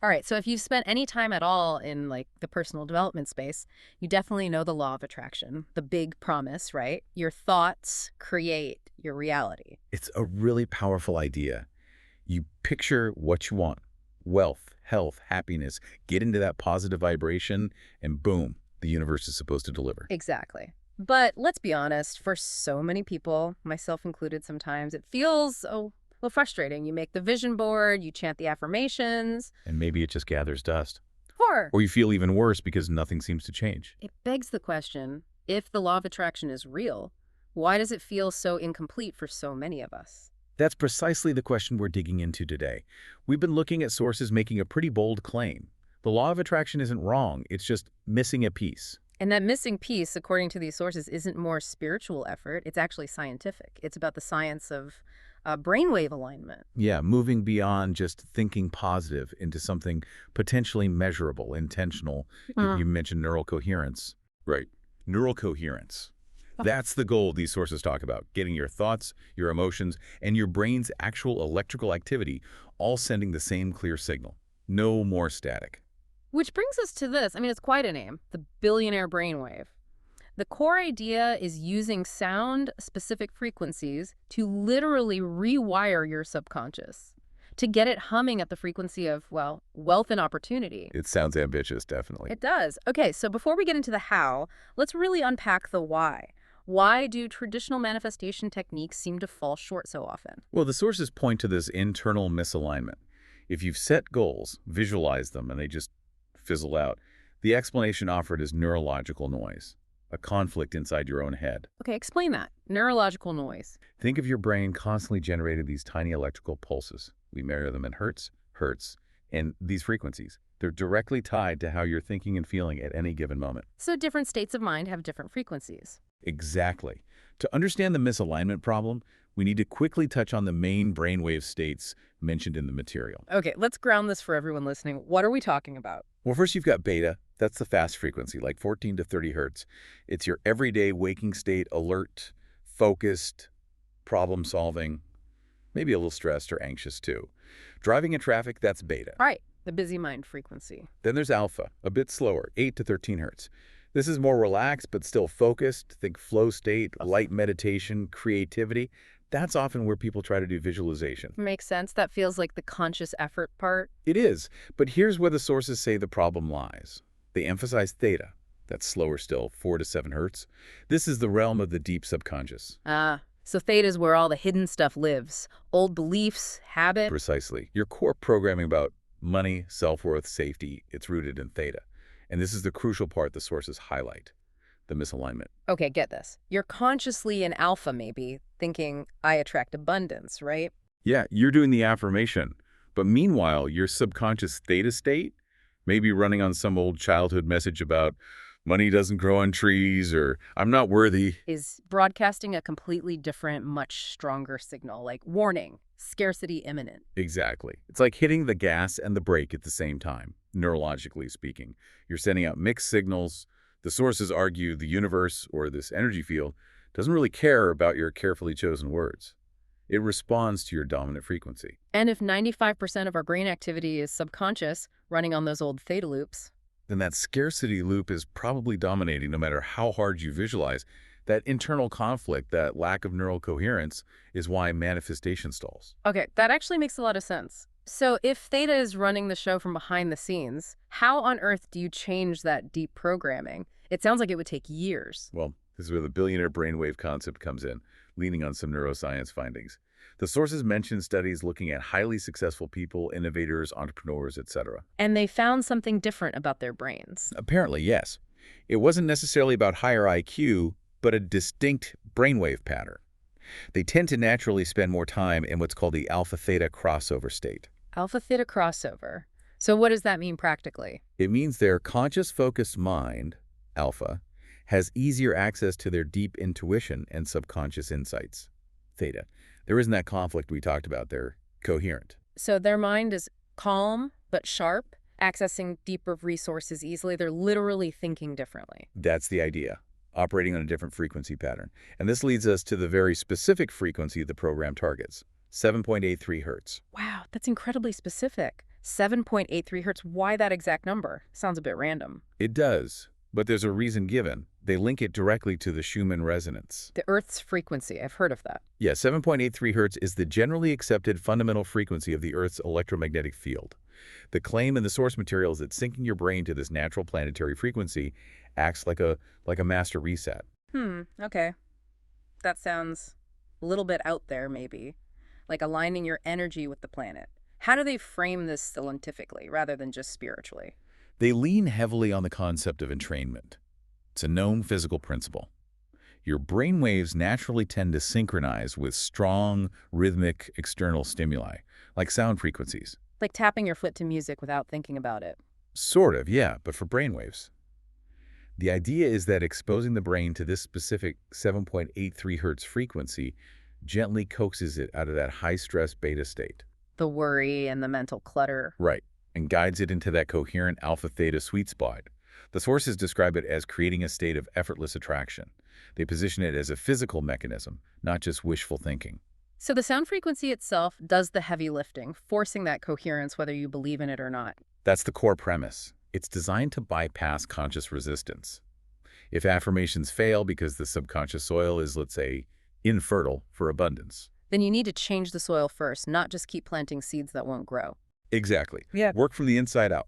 All right, so if you've spent any time at all in like the personal development space, you definitely know the law of attraction, the big promise, right? Your thoughts create your reality. It's a really powerful idea. You picture what you want, wealth, health, happiness, get into that positive vibration, and boom, the universe is supposed to deliver. Exactly. But let's be honest, for so many people, myself included sometimes, it feels well, frustrating. You make the vision board, you chant the affirmations. And maybe it just gathers dust. Or Or you feel even worse because nothing seems to change. it begs the question, if the law of attraction is real, why does it feel so incomplete for so many of us? That's precisely the question we're digging into today. We've been looking at sources making a pretty bold claim. The law of attraction isn't wrong, it's just missing a piece. And that missing piece, according to these sources, isn't more spiritual effort. It's actually scientific. It's about the science of brainwave alignment. Yeah, moving beyond just thinking positive into something potentially measurable, intentional. You mentioned neural coherence. Right. Neural coherence. That's the goal these sources talk about, getting your thoughts, your emotions, and your brain's actual electrical activity all sending the same clear signal. No more static. Which brings us to this. I mean, it's quite a name, the Billionaire Brain Wave. The core idea is using sound-specific frequencies to literally rewire your subconscious, to get it humming at the frequency of, well, wealth and opportunity. It sounds ambitious, definitely. It does. Okay, so before we get into the how, let's really unpack the why. Why do traditional manifestation techniques seem to fall short so often? Well, the sources point to this internal misalignment. If you've set goals, visualize them, and they just fizzle out, the explanation offered is neurological noise, a conflict inside your own head. Okay, explain that. Neurological noise. Think of your brain constantly generating these tiny electrical pulses. We measure them in hertz, and these frequencies. They're directly tied to how you're thinking and feeling at any given moment. So different states of mind have different frequencies. Exactly. To understand the misalignment problem, we need to quickly touch on the main brainwave states mentioned in the material. Okay, let's ground this for everyone listening. What are we talking about? Well, first you've got beta. That's the fast frequency, like 14 to 30 hertz. It's your everyday waking state, alert, focused, problem solving, maybe a little stressed or anxious too. Driving in traffic, that's beta. All right, the busy mind frequency. Then there's alpha, a bit slower, 8 to 13 hertz. This is more relaxed but still focused. Think flow state, light meditation, creativity. That's often where people try to do visualization. Makes sense. That feels like the conscious effort part. It is, but here's where the sources say the problem lies. They emphasize theta. That's slower still, 4 to 7 hertz. This is the realm of the deep subconscious. So theta is where all the hidden stuff lives. Old beliefs, habit. Precisely. Your core programming about money, self-worth, safety, it's rooted in theta. And this is the crucial part the sources highlight, the misalignment. Okay, get this. You're consciously in alpha, maybe, thinking, I attract abundance, right? Yeah, you're doing the affirmation. But meanwhile, your subconscious theta state may be running on some old childhood message about money doesn't grow on trees or I'm not worthy. Is broadcasting a completely different, much stronger signal, like warning, scarcity imminent. Exactly. It's like hitting the gas and the brake at the same time, neurologically speaking. You're sending out mixed signals. The sources argue the universe, or this energy field, doesn't really care about your carefully chosen words. It responds to your dominant frequency. And if 95% of our brain activity is subconscious, running on those old theta loops, Then that scarcity loop is probably dominating no matter how hard you visualize. That internal conflict, that lack of neural coherence, is why manifestation stalls. okay, that actually makes a lot of sense. So if theta is running the show from behind the scenes, how on earth do you change that deep programming? It sounds like it would take years. Well, this is where the billionaire brainwave concept comes in, leaning on some neuroscience findings. The sources mention studies looking at highly successful people, innovators, entrepreneurs, etc. And they found something different about their brains. Apparently, yes. It wasn't necessarily about higher IQ, but a distinct brainwave pattern. They tend to naturally spend more time in what's called the alpha-theta crossover state. Alpha-theta crossover. So what does that mean practically? It means their conscious-focused mind, alpha, has easier access to their deep intuition and subconscious insights, theta. There isn't that conflict we talked about. They're coherent. So their mind is calm but sharp, accessing deeper resources easily. They're literally thinking differently. That's the idea, operating on a different frequency pattern. And this leads us to the very specific frequency the program targets, 7.83 hertz. Wow, that's incredibly specific. 7.83 hertz. Why that exact number? Sounds a bit random. It does, but there's a reason given. They link it directly to the Schumann resonance. The Earth's frequency. I've heard of that. Yeah, 7.83 hertz is the generally accepted fundamental frequency of the Earth's electromagnetic field. The claim in the source material is that syncing your brain to this natural planetary frequency acts like a master reset. Okay. That sounds a little bit out there, maybe. Like aligning your energy with the planet. How do they frame this scientifically rather than just spiritually? They lean heavily on the concept of entrainment. It's a known physical principle. Your brain waves naturally tend to synchronize with strong, rhythmic external stimuli, like sound frequencies. Like tapping your foot to music without thinking about it. Sort of, yeah, but for brainwaves. The idea is that exposing the brain to this specific 7.83 hertz frequency gently coaxes it out of that high-stress beta state. The worry and the mental clutter. Right, and guides it into that coherent alpha-theta sweet spot. The sources describe it as creating a state of effortless attraction. They position it as a physical mechanism, not just wishful thinking. So the sound frequency itself does the heavy lifting, forcing that coherence whether you believe in it or not. That's the core premise. It's designed to bypass conscious resistance. If affirmations fail because the subconscious soil is, let's say, infertile for abundance. Then you need to change the soil first, not just keep planting seeds that won't grow. Exactly. Yeah. Work from the inside out.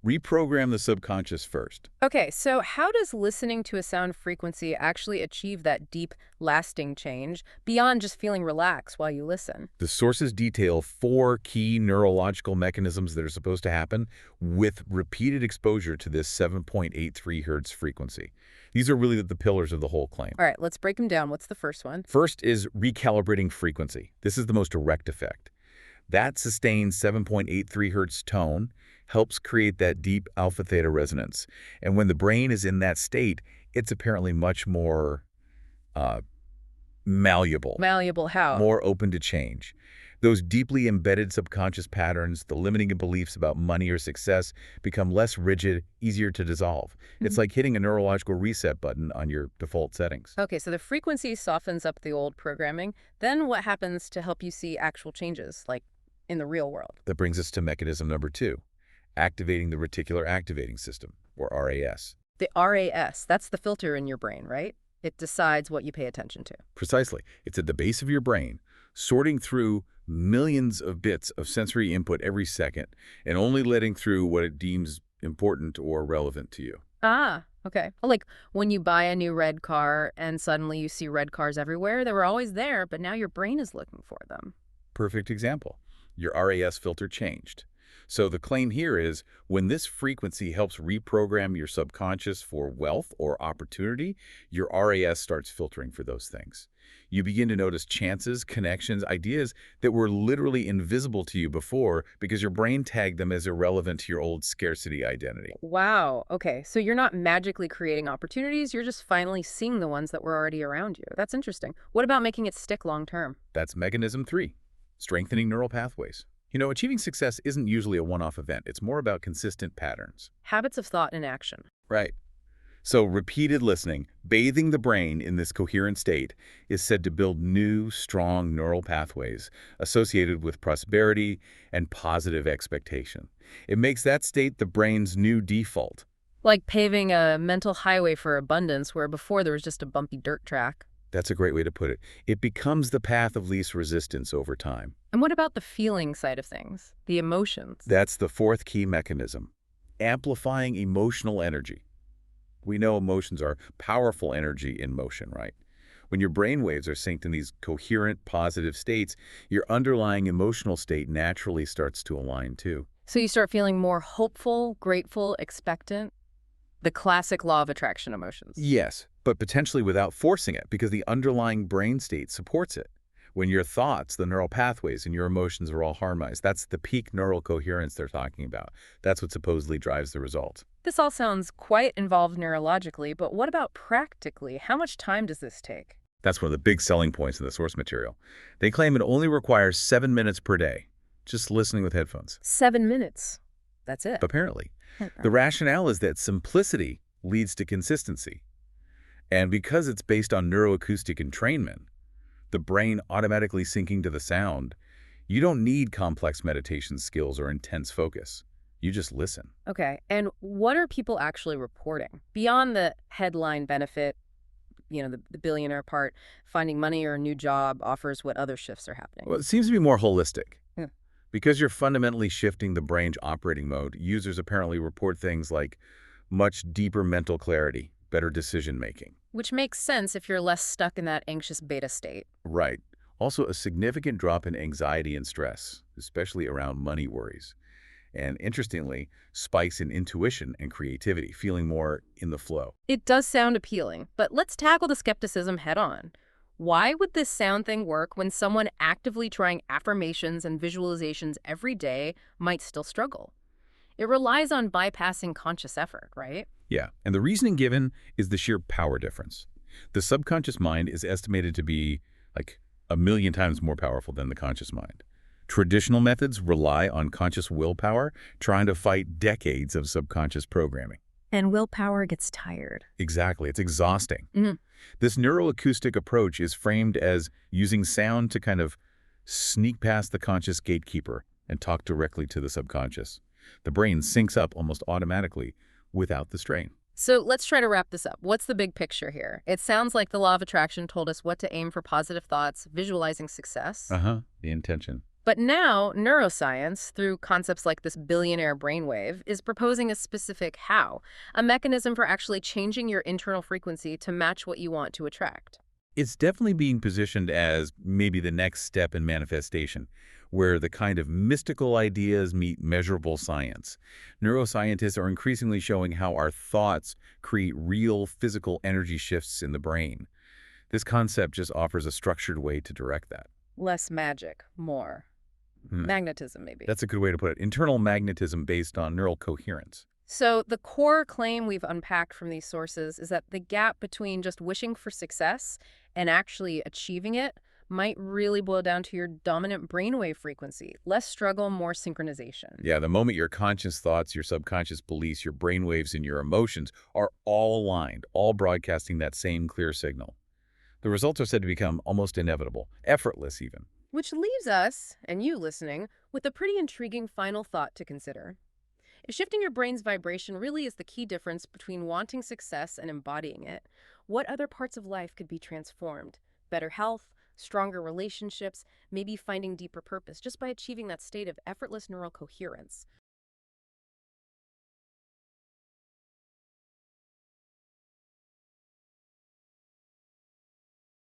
Reprogram the subconscious first. Okay, so how does listening to a sound frequency actually achieve that deep, lasting change beyond just feeling relaxed while you listen? The sources detail 4 key neurological mechanisms that are supposed to happen with repeated exposure to this 7.83 hertz frequency. These are really the pillars of the whole claim. All right, let's break them down. What's the first one? First is recalibrating frequency. This is the most direct effect. That sustained 7.83 hertz tone helps create that deep alpha-theta resonance. And when the brain is in that state, it's apparently much more malleable. Malleable how? More open to change. Those deeply embedded subconscious patterns, the limiting beliefs about money or success, become less rigid, easier to dissolve. It's like hitting a neurological reset button on your default settings. Okay, so the frequency softens up the old programming. Then what happens to help you see actual changes, like in the real world? That brings us to mechanism number 2, activating the reticular activating system, or RAS. The RAS, that's the filter in your brain, right? It decides what you pay attention to. Precisely. It's at the base of your brain, sorting through millions of bits of sensory input every second and only letting through what it deems important or relevant to you. Ah, okay. Like when you buy a new red car and suddenly you see red cars everywhere. They were always there, but now your brain is looking for them. Perfect example. Your RAS filter changed. So the claim here is when this frequency helps reprogram your subconscious for wealth or opportunity, your RAS starts filtering for those things. You begin to notice chances, connections, ideas that were literally invisible to you before because your brain tagged them as irrelevant to your old scarcity identity. Wow. Okay. So you're not magically creating opportunities. You're just finally seeing the ones that were already around you. That's interesting. What about making it stick long term? That's mechanism 3, strengthening neural pathways. You know, achieving success isn't usually a one-off event. It's more about consistent patterns. Habits of thought and action. Right. So repeated listening, bathing the brain in this coherent state, is said to build new, strong neural pathways associated with prosperity and positive expectation. It makes that state the brain's new default. Like paving a mental highway for abundance where before there was just a bumpy dirt track. That's a great way to put it. It becomes the path of least resistance over time. And what about the feeling side of things? The emotions? That's the 4th key mechanism, amplifying emotional energy. We know emotions are powerful energy in motion, right? When your brain waves are synced in these coherent, positive states, your underlying emotional state naturally starts to align too. So you start feeling more hopeful, grateful, expectant? The classic law of attraction emotions. Yes, but potentially without forcing it because the underlying brain state supports it. When your thoughts, the neural pathways, and your emotions are all harmonized, that's the peak neural coherence they're talking about. That's what supposedly drives the result. This all sounds quite involved neurologically, but what about practically? How much time does this take? That's one of the big selling points in the source material. They claim it only requires 7 minutes per day, just listening with headphones. 7 minutes. That's it. Apparently. The rationale is that simplicity leads to consistency. And because it's based on neuroacoustic entrainment, the brain automatically syncing to the sound, You don't need complex meditation skills or intense focus. You just listen. Okay, and what are people actually reporting? Beyond the headline benefit, the billionaire part, finding money or a new job offers what other shifts are happening. Well, it seems to be more holistic. Yeah. Because you're fundamentally shifting the brain's operating mode, users apparently report things like much deeper mental clarity, better decision-making. Which makes sense if you're less stuck in that anxious beta state. Right. Also, a significant drop in anxiety and stress, especially around money worries. And interestingly, spikes in intuition and creativity, feeling more in the flow. It does sound appealing, but let's tackle the skepticism head on. Why would this sound thing work when someone actively trying affirmations and visualizations every day might still struggle? It relies on bypassing conscious effort, right? Yeah, and the reasoning given is the sheer power difference. The subconscious mind is estimated to be like 1,000,000 times more powerful than the conscious mind. Traditional methods rely on conscious willpower, trying to fight decades of subconscious programming. And willpower gets tired. Exactly, it's exhausting. Mhm. This neuroacoustic approach is framed as using sound to kind of sneak past the conscious gatekeeper and talk directly to the subconscious. The brain syncs up almost automatically without the strain. So let's try to wrap this up. What's the big picture here? It sounds like the law of attraction told us what to aim for: positive thoughts, visualizing success. The intention. But now, neuroscience, through concepts like this billionaire brain wave, is proposing a specific how, a mechanism for actually changing your internal frequency to match what you want to attract. It's definitely being positioned as maybe the next step in manifestation, where the kind of mystical ideas meet measurable science. Neuroscientists are increasingly showing how our thoughts create real physical energy shifts in the brain. This concept just offers a structured way to direct that. Less magic, more magnetism, maybe. That's a good way to put it. Internal magnetism based on neural coherence. So the core claim we've unpacked from these sources is that the gap between just wishing for success and actually achieving it might really boil down to your dominant brainwave frequency. Less struggle, more synchronization. Yeah, the moment your conscious thoughts, your subconscious beliefs, your brainwaves, and your emotions are all aligned, all broadcasting that same clear signal. The results are said to become almost inevitable, effortless even. Which leaves us, and you listening, with a pretty intriguing final thought to consider. If shifting your brain's vibration really is the key difference between wanting success and embodying it, what other parts of life could be transformed? Better health, stronger relationships, maybe finding deeper purpose just by achieving that state of effortless neural coherence.